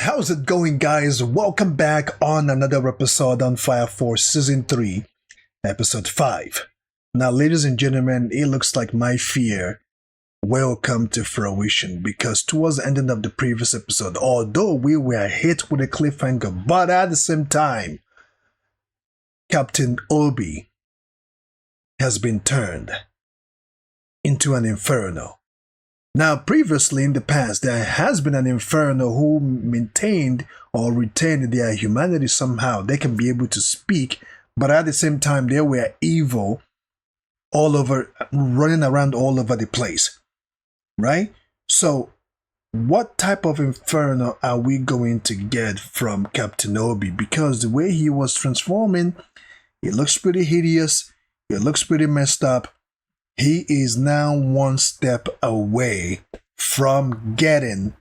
how's it going, guys? Welcome back on another episode on Fire Force Season 3, Episode 5. Now, ladies and gentlemen, it looks like my fear will come to fruition because towards the ending of the previous episode, although we were hit with a cliffhanger, but at the same time, Captain Obi has been turned into an inferno. Now, previously in the past, there has been an inferno who maintained or retained their humanity somehow. They can be able to speak, but at the same time, they were evil all over, running around all over the place, right? So, what type of inferno are we going to get from Captain Obi? Because the way he was transforming, it looks pretty hideous, it looks pretty messed up. He is now one step away from getting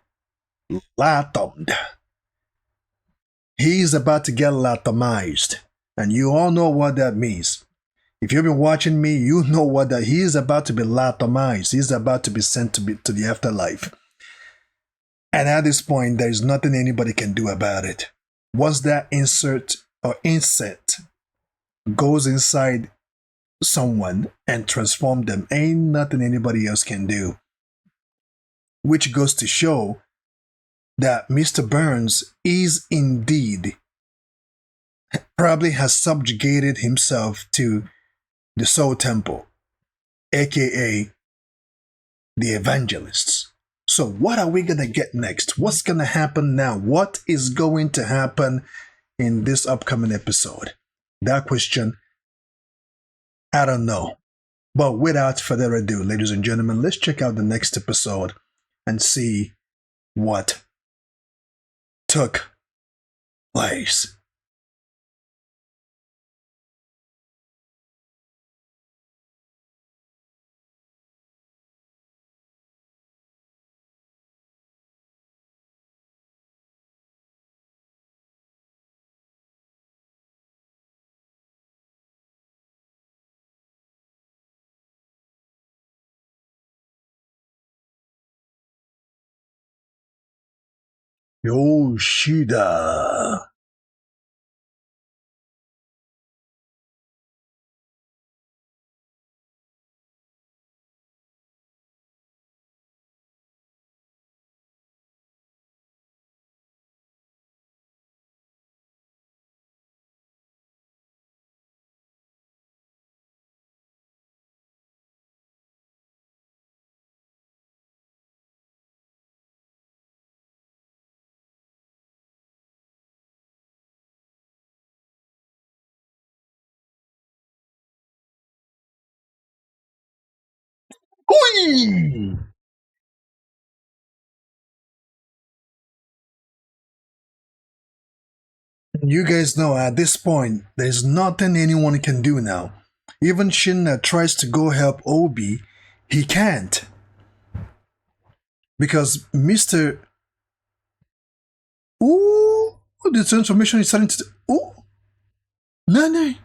latomed. He's about to get latomized. And you all know what that means. If you've been watching me, you know what that he is about to be latomized. He's about to be sent to the afterlife. And at this point, there is nothing anybody can do about it. Once that insect goes inside someone and transform them, ain't nothing anybody else can do. Which goes to show that Mr. Burns is indeed probably has subjugated himself to the Soul Temple, aka the Evangelists. So what are we gonna get next? What's gonna happen now? What is going to happen in this upcoming episode? That question, I don't know. But without further ado, ladies and gentlemen, let's check out the next episode and see what took place. Yoshida. Hui! You guys know at this point, there's nothing anyone can do now. Even Shinna tries to go help Obi, he can't. Because Mr. Ooh, the transformation is starting to. Ooh, Nane.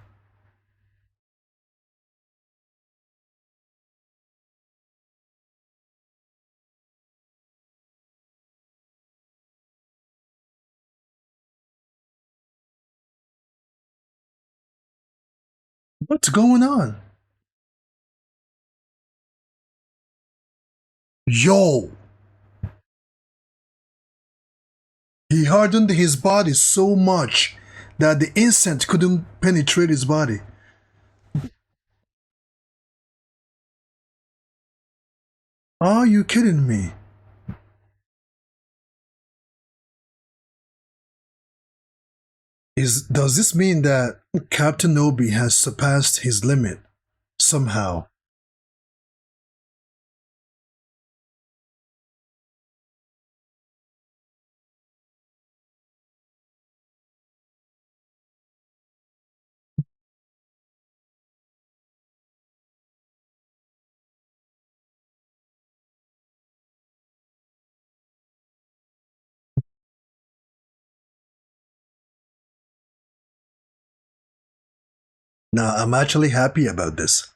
What's going on? Yo! He hardened his body so much that the incense couldn't penetrate his body. Are you kidding me? Does this mean that Captain Obi has surpassed his limit somehow? Now, I'm actually happy about this.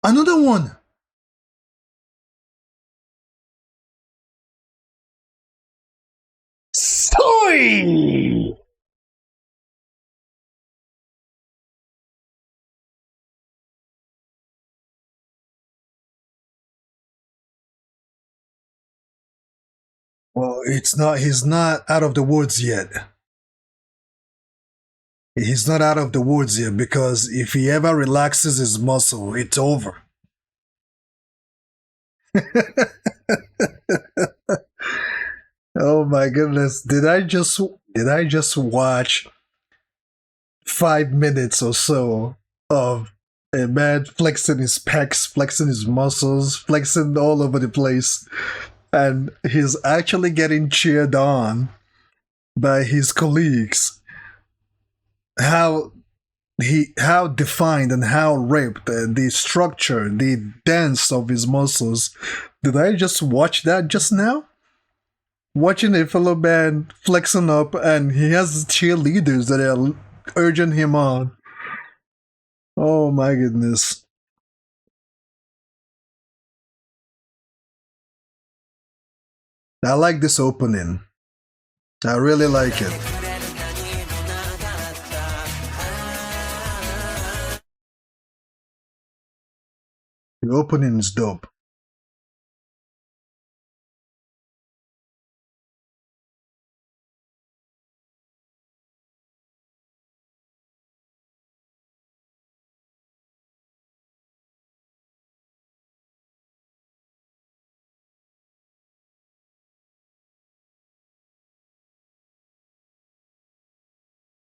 Another one. Soy! Well, it's not, he's not out of the woods yet. He's not out of the woods yet because if he ever relaxes his muscle, it's over. Oh my goodness. Did I just watch 5 minutes or so of a man flexing his pecs, flexing his muscles, flexing all over the place, and he's actually getting cheered on by his colleagues. How how defined and how ripped the structure, the dance of his muscles. Did I just watch that just now? Watching a fellow man flexing up, and he has cheerleaders that are urging him on. Oh my goodness. I like this opening. I really like it. The opening is dope.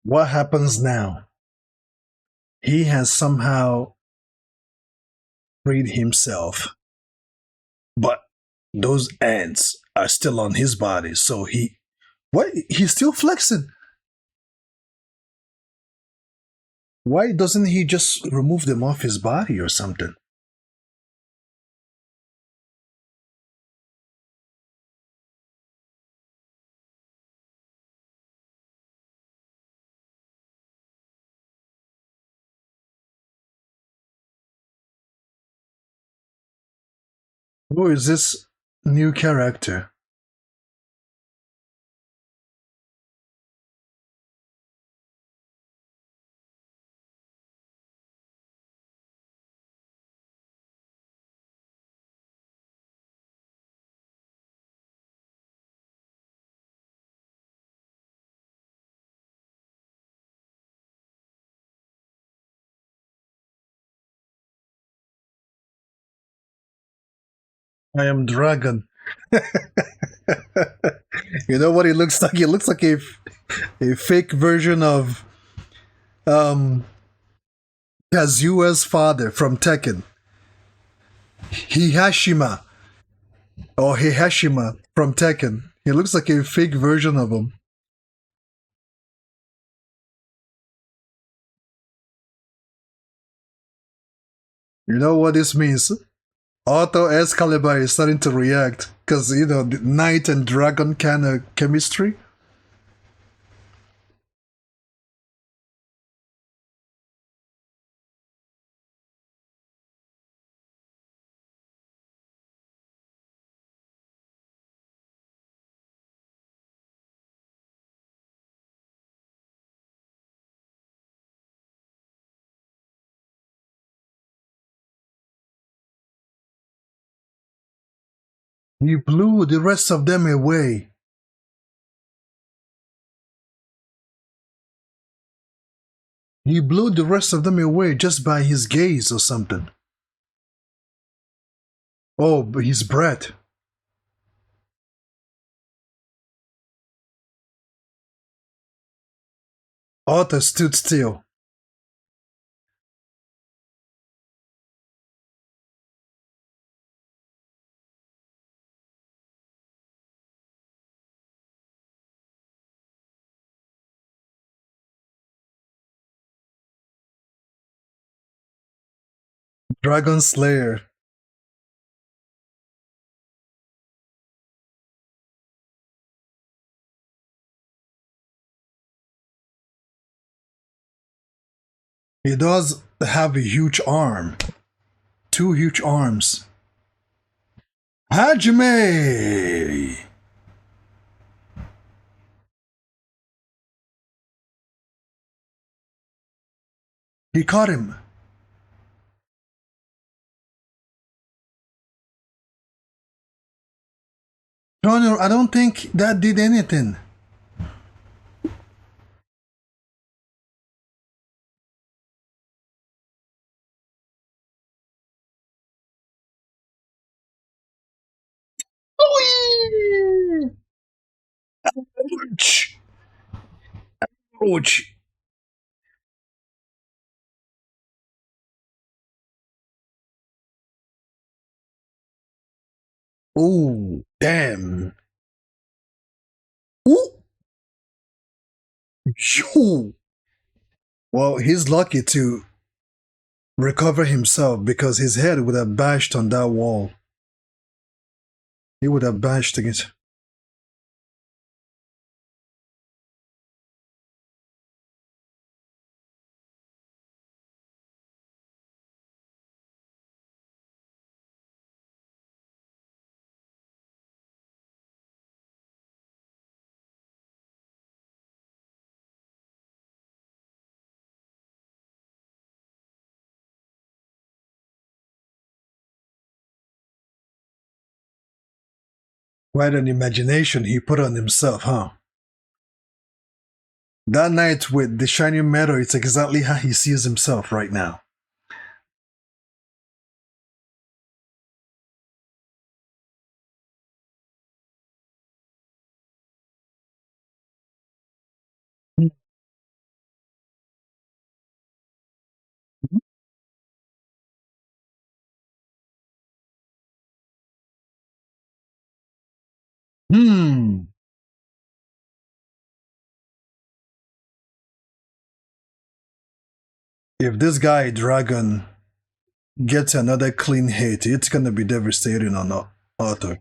What happens now? He has somehow freed himself, but those ants are still on his body. So what? He's still flexing. Why doesn't he just remove them off his body or something? Who is this new character? I am Dragon. You know what he looks like? He looks like a fake version of um Kazua's father from Tekken. Hihashima or Hihashima from Tekken. He looks like a fake version of him. You know what this means? Auto Excalibur is starting to react because the knight and dragon kind of chemistry. He blew the rest of them away. He blew the rest of them away just by his gaze or something. Oh, but his breath. Arthur stood still. Dragon Slayer. He does have a huge arm two huge arms. Hajime! He caught him. No, I don't think that did anything. Ouch! Ouch! Oh, damn. Ooh! Shoo! Well, he's lucky to recover himself because his head would have bashed on that wall. He would have bashed against. Quite an imagination he put on himself, huh? That night with the shiny metal, it's exactly how he sees himself right now. Hmm. If this guy, Dragon, gets another clean hit, it's gonna be devastating on Arthur.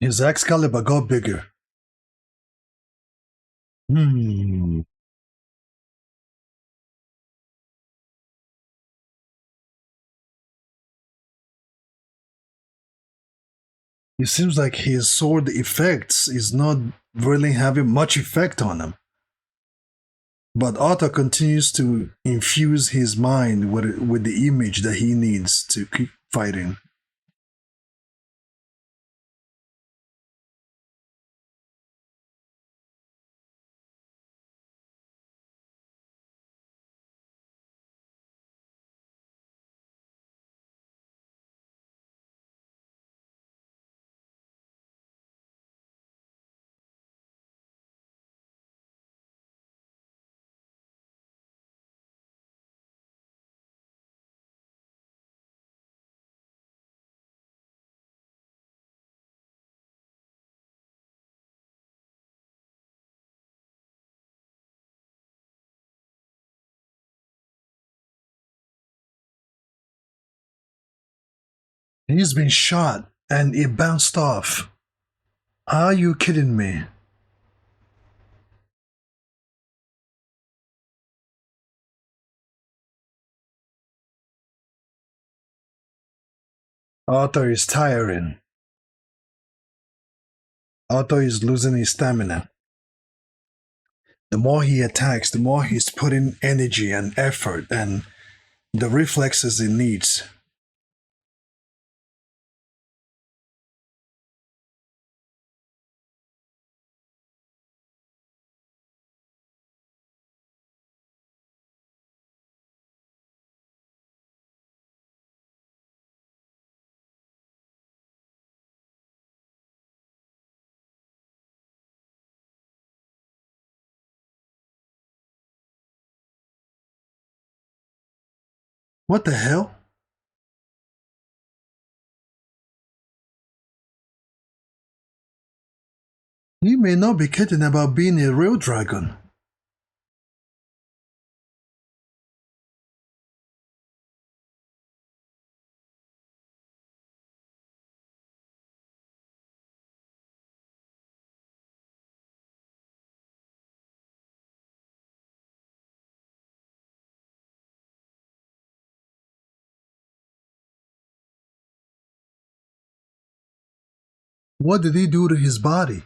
His Excalibur got bigger. Hmm. It seems like his sword effects is not really having much effect on him. But Arthur continues to infuse his mind with the image that he needs to keep fighting. He's been shot and it bounced off. Are you kidding me? Arthur is tiring. Arthur is losing his stamina. The more he attacks, the more he's putting energy and effort and the reflexes he needs. What the hell? You may not be kidding about being a real dragon. What did he do to his body?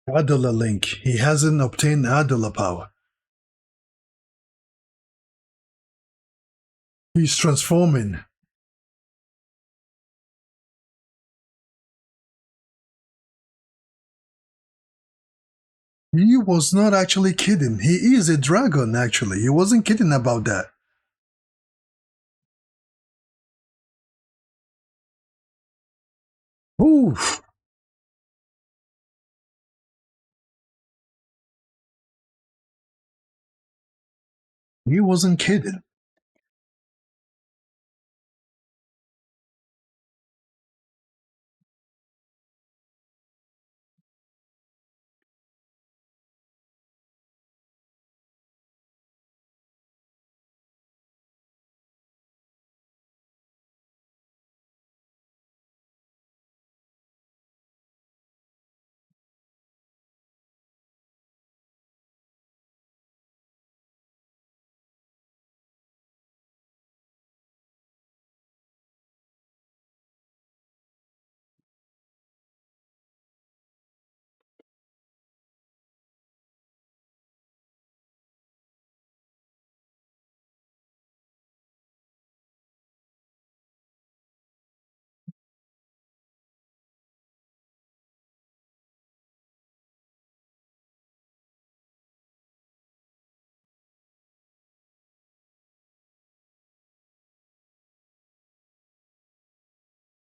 Adula Link. He hasn't obtained Adula power. He's transforming. He was not actually kidding. He is a dragon, actually. He wasn't kidding about that. Oof. He wasn't kidding.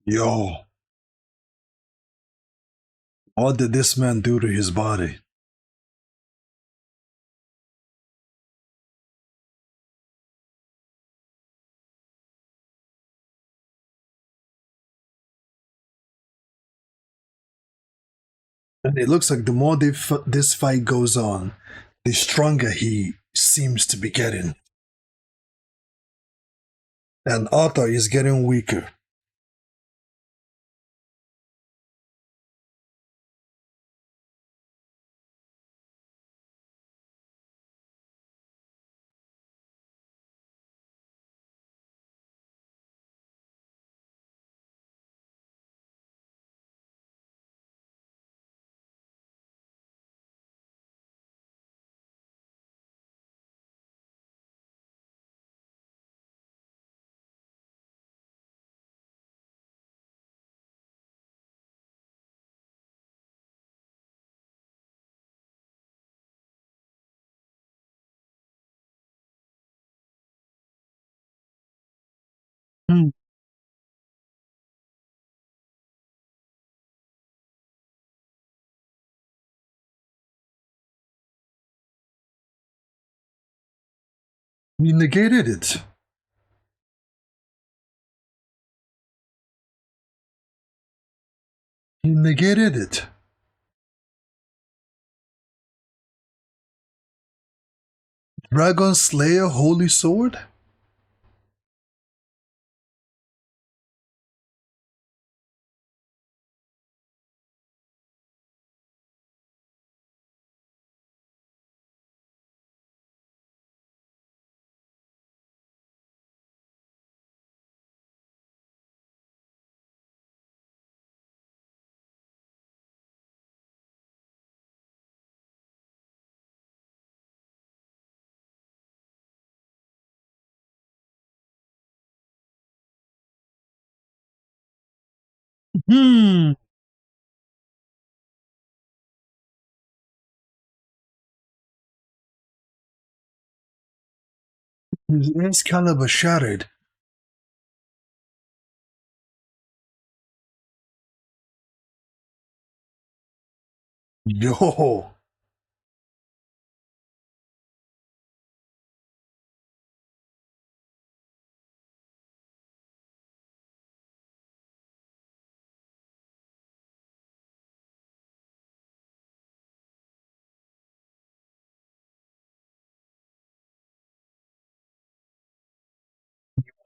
Yo, what did this man do to his body? And it looks like the more this fight goes on, the stronger he seems to be getting. And Arthur is getting weaker. Hmm. He negated it. He negated it. Dragon Slayer Holy Sword? Hmm. His Excalibur shattered. Yo.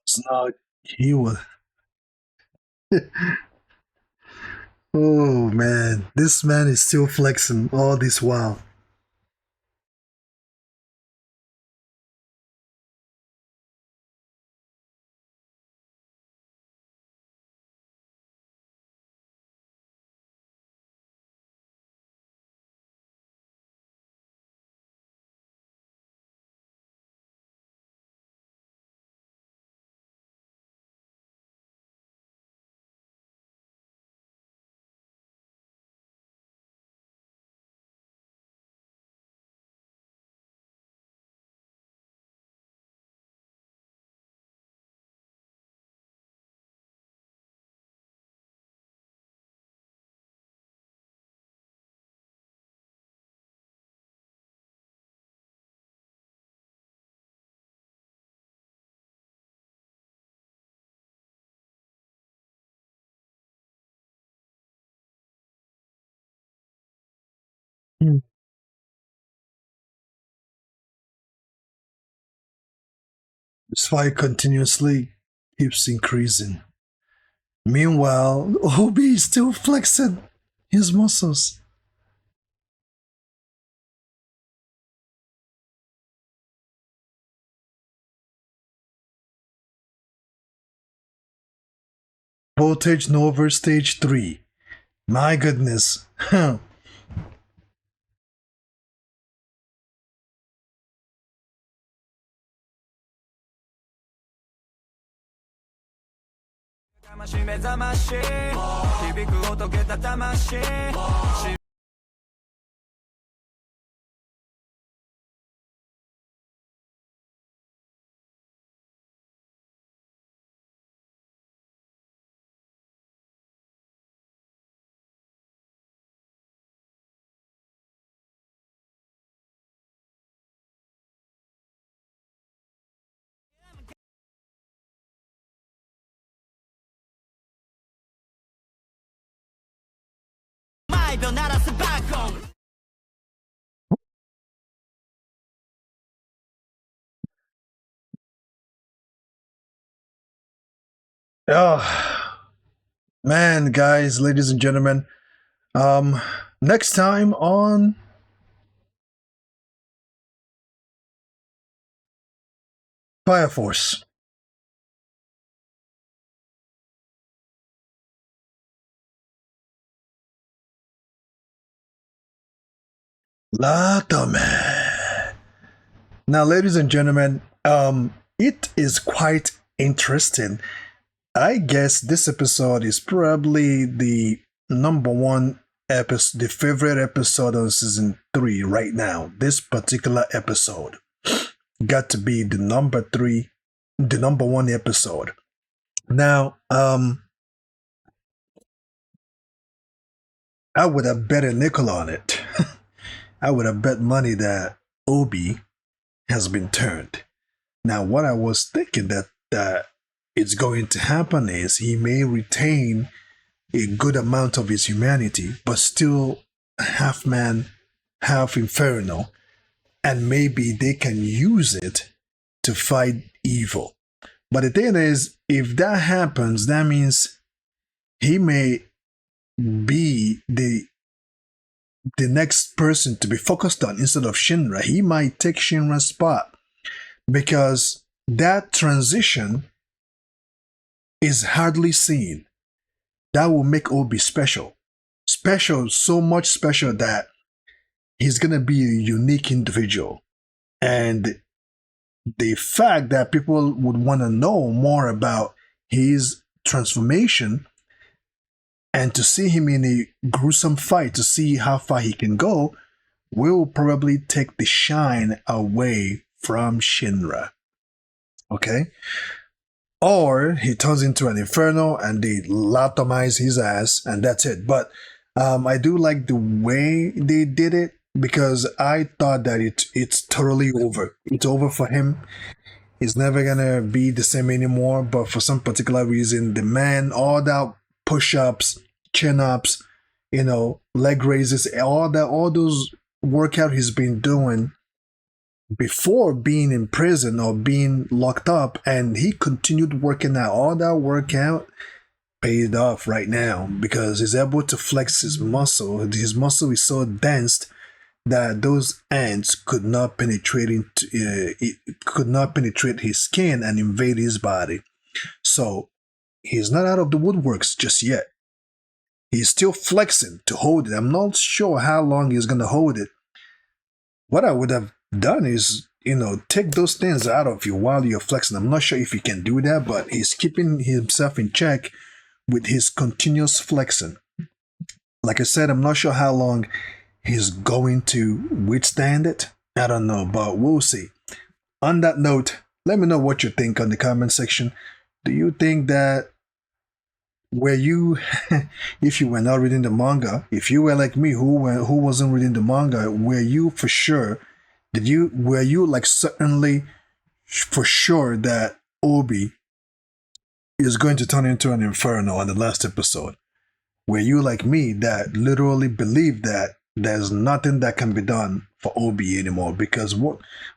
It's not. He was. Oh man, this man is still flexing all this while. Hmm. This fight continuously keeps increasing. Meanwhile, Obi is still flexing his muscles. Voltage Nova Stage 3. My goodness. Oh, man, guys, ladies and gentlemen. Um, Next time on Fire Force. Latome. Now, ladies and gentlemen, it is quite interesting. I guess this episode is probably the number one episode, the favorite episode of season 3 right now. This particular episode got to be the number 3, the number 1 episode. Now, I would have bet a nickel on it. I would have bet money that Obi has been turned. Now, what I was thinking that it's going to happen is he may retain a good amount of his humanity, but still half man, half infernal, and maybe they can use it to fight evil. But the thing is, if that happens, that means he may be the next person to be focused on instead of Shinra. He might take Shinra's spot because that transition is hardly seen. That will make Obi special. Special, so much special that he's gonna be a unique individual. And the fact that people would want to know more about his transformation and to see him in a gruesome fight to see how far he can go will probably take the shine away from Shinra. Okay? Or he turns into an inferno and they lobotomize his ass and that's it. But I do like the way they did it because I thought that it's totally over. It's over for him. He's never gonna be the same anymore. But for some particular reason, the man, all that push-ups, chin-ups, leg raises, all those workout he's been doing before being in prison or being locked up, and he continued working out. All that workout paid off right now because he's able to flex his muscle. His muscle is so dense that those ants could not penetrate it could not penetrate his skin and invade his body. So he's not out of the woodworks just yet. He's still flexing to hold it. I'm not sure how long he's gonna hold it. What I would have done is, take those things out of you while you're flexing. I'm not sure if he can do that, but he's keeping himself in check with his continuous flexing. Like I said, I'm not sure how long he's going to withstand it. I don't know, but we'll see. On that note, let me know what you think on the comment section. Do you think that if you were not reading the manga, if you were like me who wasn't reading the manga, were you for sure, were you like certainly for sure that Obi is going to turn into an inferno on the last episode? Were you like me that literally believed that there's nothing that can be done for Obi anymore? Because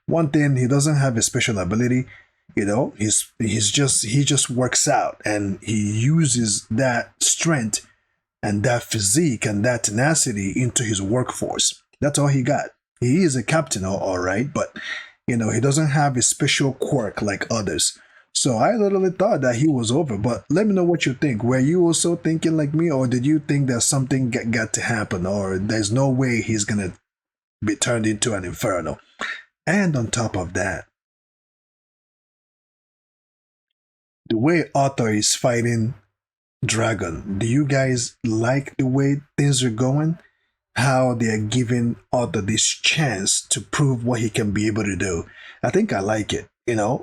one thing, he doesn't have a special ability. He just works out and he uses that strength and that physique and that tenacity into his workforce. That's all he got. He is a captain, all right, but he doesn't have a special quirk like others. So I literally thought that he was over, but let me know what you think. Were you also thinking like me, or did you think that something got to happen, or there's no way he's gonna be turned into an inferno? And on top of that, the way Arthur is fighting Dragon, do you guys like the way things are going? How they are giving Arthur this chance to prove what he can be able to do. I think I like it.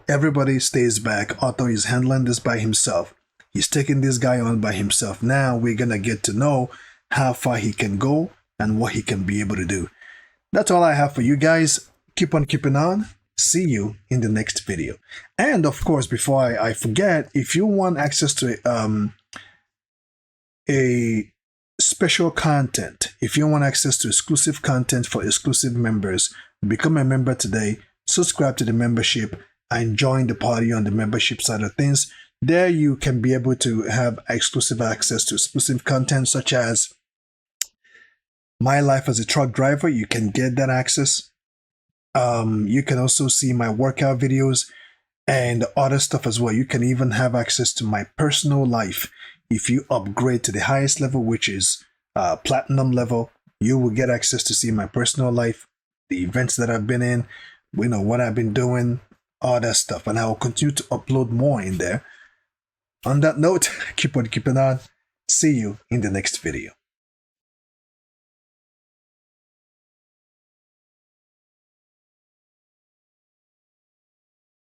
Everybody stays back. Arthur is handling this by himself. He's taking this guy on by himself. Now we're gonna get to know how far he can go and what he can be able to do. That's all I have for you guys. Keep on keeping on. See you in the next video. And of course, before I forget, if you want access to a special content, if you want access to exclusive content for exclusive members, become a member today. Subscribe to the membership and join the party on the membership side of things. There you can be able to have exclusive access to exclusive content such as my life as a truck driver. You can get that access. You can also see my workout videos and other stuff as well. You can even have access to my personal life. If you upgrade to the highest level, which is platinum level, you will get access to see my personal life, the events that I've been in, what I've been doing, all that stuff. And I will continue to upload more in there. On that note, keep on keeping on. See you in the next video.